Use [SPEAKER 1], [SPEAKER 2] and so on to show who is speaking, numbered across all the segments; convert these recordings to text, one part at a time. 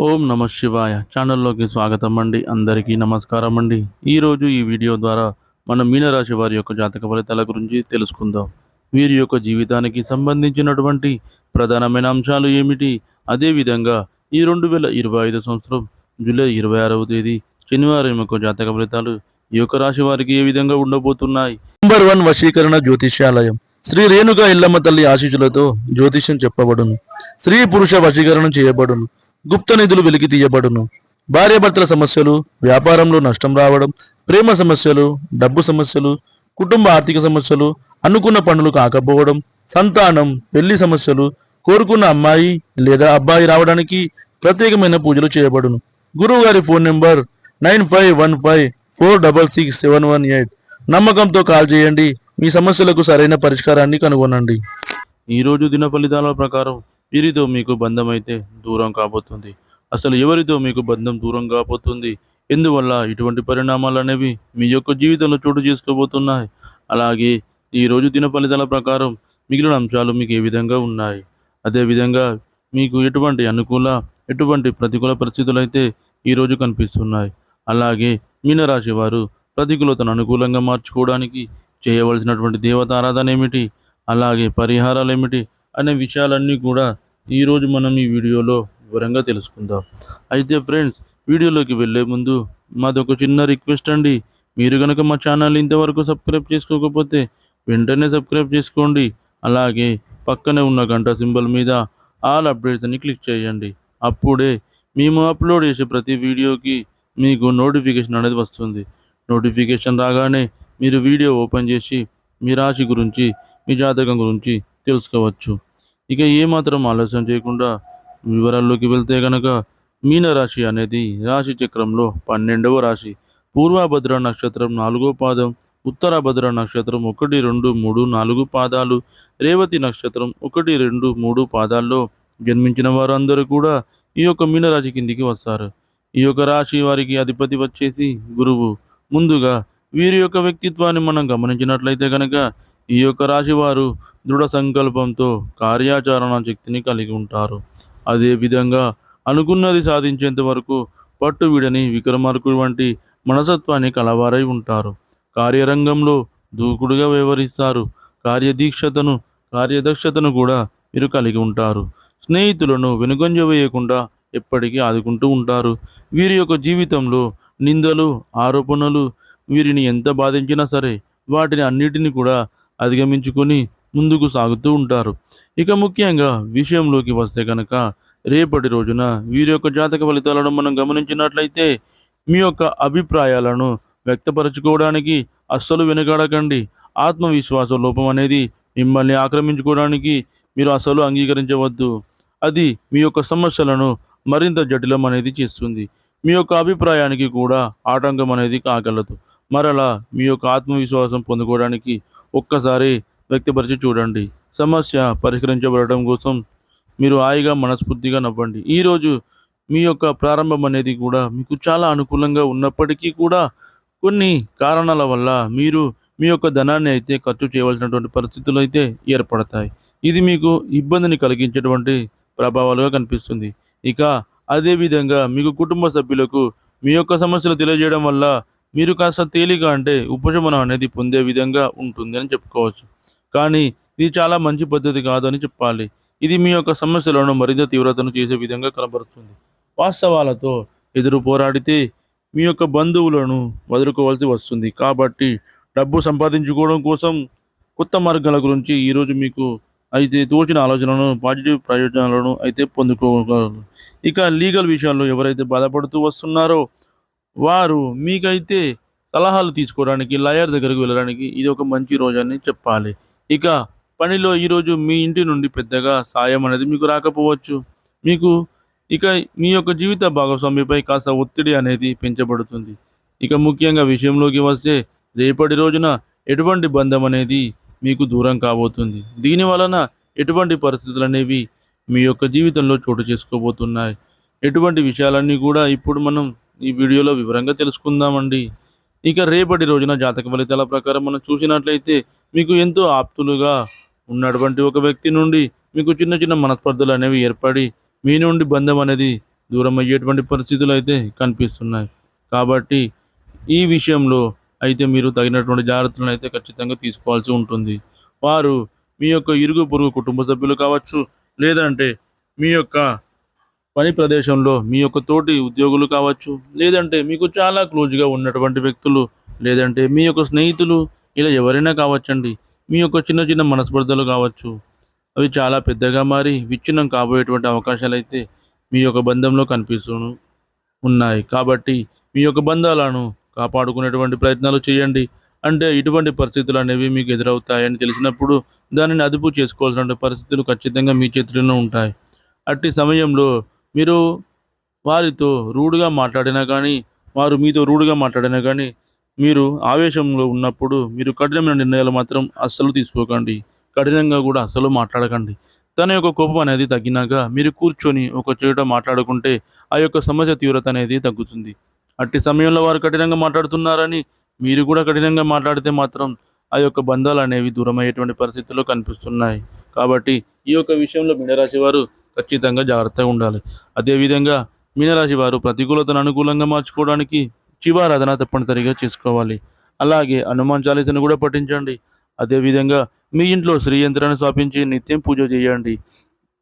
[SPEAKER 1] ఓం నమ శివాయ ఛానల్లోకి స్వాగతం అండి. అందరికీ నమస్కారం అండి. ఈరోజు ఈ వీడియో ద్వారా మనం మీనరాశి వారి యొక్క జాతక ఫలితాల గురించి తెలుసుకుందాం. వీరి యొక్క జీవితానికి సంబంధించినటువంటి ప్రధానమైన అంశాలు ఏమిటి, అదేవిధంగా ఈ 2025 సంవత్సరం జూలై 26వ తేదీ శనివారం యొక్క జాతక ఫలితాలు ఈ యొక్క రాశి వారికి ఏ విధంగా ఉండబోతున్నాయి. నంబర్ 1 వశీకరణ జ్యోతిష్యాలయం. శ్రీ రేణుక ఎల్లమ్మ తల్లి ఆశీస్సులతో జ్యోతిష్యం చెప్పబడును. స్త్రీ పురుష వశీకరణం చేయబడును. గుప్త నిధులు వెలికి తీయబడును. భార్యాభర్తల సమస్యలు, వ్యాపారంలో నష్టం రావడం, ప్రేమ సమస్యలు, డబ్బు సమస్యలు, కుటుంబ ఆర్థిక సమస్యలు, అనుకున్న పనులు కాకపోవడం, సంతానం, పెళ్లి సమస్యలు, కోరుకున్న అమ్మాయి లేదా అబ్బాయి రావడానికి ప్రత్యేకమైన పూజలు చేయబడును. గురువు గారి ఫోన్ నెంబర్ 9515466718. నమ్మకంతో కాల్ చేయండి. మీ సమస్యలకు సరైన పరిష్కారాన్ని కనుగొనండి. ఈరోజు దిన ఫలితాల ప్రకారం వీరితో మీకు బంధం అయితే దూరం కాబోతుంది. అసలు ఎవరితో మీకు బంధం దూరం కాబోతుంది, ఎందువల్ల ఇటువంటి పరిణామాలు అనేవి మీ యొక్క జీవితంలో చోటు చేసుకోబోతున్నాయి, అలాగే ఈరోజు దిన ఫలితాల ప్రకారం మిగిలిన అంశాలు మీకు ఏ విధంగా ఉన్నాయి, అదేవిధంగా మీకు ఎటువంటి అనుకూల ఎటువంటి ప్రతికూల పరిస్థితులు అయితే ఈరోజు కనిపిస్తున్నాయి, అలాగే మీనరాశి వారు ప్రతికూలతను అనుకూలంగా మార్చుకోవడానికి చేయవలసినటువంటి దేవతారాధన ఏమిటి, అలాగే పరిహారాలు ఏమిటి అనే విషయాలన్నీ కూడా ఈరోజు మనం ఈ వీడియోలో వివరంగా తెలుసుకుందాం. అయితే ఫ్రెండ్స్, వీడియోలోకి వెళ్ళే ముందు మాదొక చిన్న రిక్వెస్ట్ అండి. మీరు కనుక మా ఛానల్ ఇంతవరకు సబ్స్క్రైబ్ చేసుకోకపోతే వెంటనే సబ్స్క్రైబ్ చేసుకోండి. అలాగే పక్కనే ఉన్న గంట సింబల్ మీద ఆల్ అప్డేట్స్ అని క్లిక్ చేయండి. అప్పుడే మేము అప్లోడ్ చేసే ప్రతి వీడియోకి మీకు నోటిఫికేషన్ అనేది వస్తుంది. నోటిఫికేషన్ రాగానే మీరు వీడియో ఓపెన్ చేసి మీ రాశి గురించి, మీ జాతకం గురించి తెలుసుకోవచ్చు. ఇక ఏమాత్రం ఆలస్యం చేయకుండా వివరాల్లోకి వెళ్తే కనుక, మీనరాశి అనేది రాశి చక్రంలో 12వ రాశి. పూర్వభద్ర నక్షత్రం 4వ పాదం, ఉత్తరభద్ర నక్షత్రం 1, 2, 3, 4 పాదాలు, రేవతి నక్షత్రం 1, 2, 3 పాదాల్లో జన్మించిన వారు అందరూ కూడా ఈ యొక్క మీనరాశి కిందికి వస్తారు. ఈ యొక్క రాశి వారికి అధిపతి వచ్చేసి గురువు. ముందుగా వీరి యొక్క వ్యక్తిత్వాన్ని మనం గమనించినట్లయితే కనుక, ఈ యొక్క రాశి వారు దృఢ సంకల్పంతో కార్యాచరణ శక్తిని కలిగి ఉంటారు. అదేవిధంగా అనుకున్నది సాధించేంత వరకు పట్టు విడని విక్రమార్కుడు వంటి మనసత్వాన్ని కలవారై ఉంటారు. కార్యరంగంలో దూకుడుగా వ్యవహరిస్తారు. కార్యదక్షతను కూడా వీరు కలిగి ఉంటారు. స్నేహితులను వెనుకంజ వేయకుండా ఎప్పటికీ ఆదుకుంటూ ఉంటారు. వీరి యొక్క జీవితంలో నిందలు, ఆరోపణలు వీరిని ఎంత బాధించినా సరే వాటిని అన్నిటిని కూడా అధిగమించుకొని ముందుకు సాగుతూ ఉంటారు. ఇక ముఖ్యంగా విషయంలోకి వస్తే కనుక, రేపటి రోజున వీరి యొక్క జాతక ఫలితాలను మనం గమనించినట్లయితే, మీ యొక్క అభిప్రాయాలను వ్యక్తపరచుకోవడానికి అస్సలు వెనుకాడకండి. ఆత్మవిశ్వాస లోపం అనేది మిమ్మల్ని ఆక్రమించుకోవడానికి మీరు అసలు అంగీకరించవద్దు. అది మీ యొక్క సమస్యలను మరింత జటిలం అనేది చేస్తుంది. మీ యొక్క అభిప్రాయానికి కూడా ఆటంకం అనేది కాగలదు. మరలా మీ యొక్క ఆత్మవిశ్వాసం పొందుకోవడానికి ఒక్కసారి వ్యక్తపరిచి చూడండి. సమస్య పరిష్కరించబడటం కోసం మీరు హాయిగా మనస్ఫూర్తిగా నవ్వండి. ఈరోజు మీ యొక్క ప్రారంభం అనేది కూడా మీకు చాలా అనుకూలంగా ఉన్నప్పటికీ కూడా కొన్ని కారణాల వల్ల మీరు మీ యొక్క ధనాన్ని అయితే ఖర్చు చేయవలసినటువంటి పరిస్థితులు అయితే ఏర్పడతాయి. ఇది మీకు ఇబ్బందిని కలిగించేటువంటి ప్రభావాలుగా కనిపిస్తుంది. ఇక అదేవిధంగా మీకు కుటుంబ సభ్యులకు మీ యొక్క సమస్యలు తెలియజేయడం వల్ల మీరు కాస్త తేలిక అంటే ఉపశమనం అనేది పొందే విధంగా ఉంటుంది అని చెప్పుకోవచ్చు. కానీ ఇది చాలా మంచి పద్ధతి కాదని చెప్పాలి. ఇది మీ యొక్క సమస్యలను మరింత తీవ్రతను చేసే విధంగా కనబరుస్తుంది. వాస్తవాలతో ఎదురు పోరాడితే మీ యొక్క బంధువులను వదులుకోవాల్సి వస్తుంది. కాబట్టి డబ్బు సంపాదించుకోవడం కోసం కొత్త మార్గాల గురించి ఈరోజు మీకు అయితే తోచిన ఆలోచనలను, పాజిటివ్ ప్రయోజనాలను అయితే పొందుకోగలరు. ఇక లీగల్ విషయాల్లో ఎవరైతే బాధపడుతూ వస్తున్నారో వారు మీకైతే సలహాలు తీసుకోవడానికి, లాయర్ దగ్గరకు వెళ్ళడానికి ఇది ఒక మంచి రోజని చెప్పాలి. ఇక పనిలో ఈరోజు మీ ఇంటి నుండి పెద్దగా సాయం అనేది మీకు రాకపోవచ్చు. మీకు ఇక మీ యొక్క జీవిత భాగస్వామిపై కాస్త ఒత్తిడి అనేది పెంచబడుతుంది. ఇక ముఖ్యంగా విషయంలోకి వస్తే, రేపటి రోజున ఎటువంటి బంధం అనేది మీకు దూరం కాబోతుంది. దీని వలన ఎటువంటి పరిస్థితులు అనేవి మీ యొక్క జీవితంలో చోటు చేసుకోబోతున్నాయి, ఎటువంటి విషయాలన్నీ కూడా ఇప్పుడు మనం ఈ వీడియోలో వివరంగా తెలుసుకుందామండి. ఇక రేపటి రోజున జాతక ఫలితాల ప్రకారం మనం చూసినట్లయితే, మీకు ఎంతో ఆప్తులుగా ఉన్నటువంటి ఒక వ్యక్తి నుండి మీకు చిన్న చిన్న మనస్పర్ధలు అనేవి ఏర్పడి మీ నుండి బంధం అనేది దూరం అయ్యేటువంటి పరిస్థితులు అయితే కనిపిస్తున్నాయి. కాబట్టి ఈ విషయంలో అయితే మీరు తగినటువంటి జాగ్రత్తలను అయితే ఖచ్చితంగా తీసుకోవాల్సి ఉంటుంది. వారు మీ యొక్క ఇరుగు పొరుగు కుటుంబ సభ్యులు కావచ్చు, లేదంటే మీ యొక్క పని ప్రదేశంలో మీ యొక్క తోటి ఉద్యోగులు కావచ్చు, లేదంటే మీకు చాలా క్లోజ్‌గా ఉన్నటువంటి వ్యక్తులు, లేదంటే మీ యొక్క స్నేహితులు, ఇలా ఎవరైనా కావచ్చండి. మీ యొక్క చిన్న చిన్న మనస్పర్ధలు కావచ్చు. అవి చాలా పెద్దగా మారి విచ్ఛిన్నం కాబోయేటువంటి అవకాశాలైతే మీ యొక్క బంధంలో కనిపిస్తూను ఉన్నాయి. కాబట్టి మీ యొక్క బంధాలను కాపాడుకునేటువంటి ప్రయత్నాలు చేయండి. అంటే ఇటువంటి పరిస్థితులనేవి మీకు ఎదురవుతాయని తెలిసినప్పుడు దానిని అదుపు చేసుకోవాల్సిన పరిస్థితులు ఖచ్చితంగా మీ చేతిలోనే ఉంటాయి. అట్టి సమయంలో మీరు వారితో రూడ్‌గా మాట్లాడినా గానీ, వారు మీతో రూడ్‌గా మాట్లాడినా గానీ, మీరు ఆవేశంలో ఉన్నప్పుడు మీరు కఠినమైన నిర్ణయాలు మాత్రం అస్సలు తీసుకోకండి. కఠినంగా గూడా అస్సలు మాట్లాడకండి. తన యొక్క కోపం అనేది తగ్గినాక మీరు కూర్చొని ఒక చోట మాట్లాడుకుంటే ఆ యొక్క సమస్య తీవ్రత అనేది తగ్గుతుంది. అట్టి సమయంలో వారు కఠినంగా మాట్లాడుతున్నారని మీరు కూడా కఠినంగా మాట్లాడితే మాత్రం ఆ యొక్క బంధాలనేవి దూరమయ్యేటువంటి పరిస్థితులు కనిపిస్తున్నాయి. కాబట్టి ఈ యొక్క విషయంలో మీనరాశి వారు ఖచ్చితంగా జాగ్రత్తగా ఉండాలి. అదేవిధంగా మీనరాశి వారు ప్రతికూలతను అనుకూలంగా మార్చుకోవడానికి శివారాధన తప్పనిసరిగా చేసుకోవాలి. అలాగే హనుమాన్ చాలీసాను కూడా పఠించండి. అదేవిధంగా మీ ఇంట్లో శ్రీ యంత్రాన్ని స్థాపించి నిత్యం పూజ చేయండి.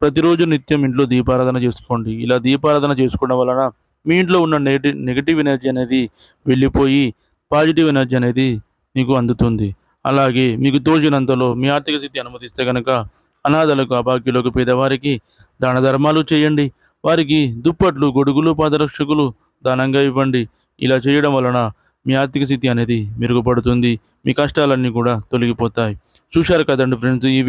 [SPEAKER 1] ప్రతిరోజు నిత్యం ఇంట్లో దీపారాధన చేసుకోండి. ఇలా దీపారాధన చేసుకోవడం వలన మీ ఇంట్లో ఉన్న నెగెటివ్ ఎనర్జీ అనేది వెళ్ళిపోయి పాజిటివ్ ఎనర్జీ అనేది మీకు అందుతుంది. అలాగే మీకు తోచినంతలో మీ ఆర్థిక స్థితి అనుమతిస్తే గనక అనాథలకు, అభాగ్యులకు, పేదవారికి దాన ధర్మాలు చేయండి. వారికి దుప్పట్లు, గొడుగులు, పాదరక్షకులు దానంగా ఇవ్వండి. ఇలా చేయడం వలన మీ ఆర్థిక స్థితి అనేది మెరుగుపడుతుంది. మీ కష్టాలన్నీ కూడా తొలగిపోతాయి. చూశారు కదండీ ఫ్రెండ్స్ ఈ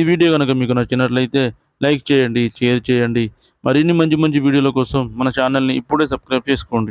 [SPEAKER 1] వీడియో గనుక మీకు నచ్చినట్లయితే లైక్ చేయండి, షేర్ చేయండి. మరిన్ని మంచి మంచి వీడియోల కోసం మన ఛానల్‌ని ఇప్పుడే సబ్స్క్రైబ్ చేసుకోండి.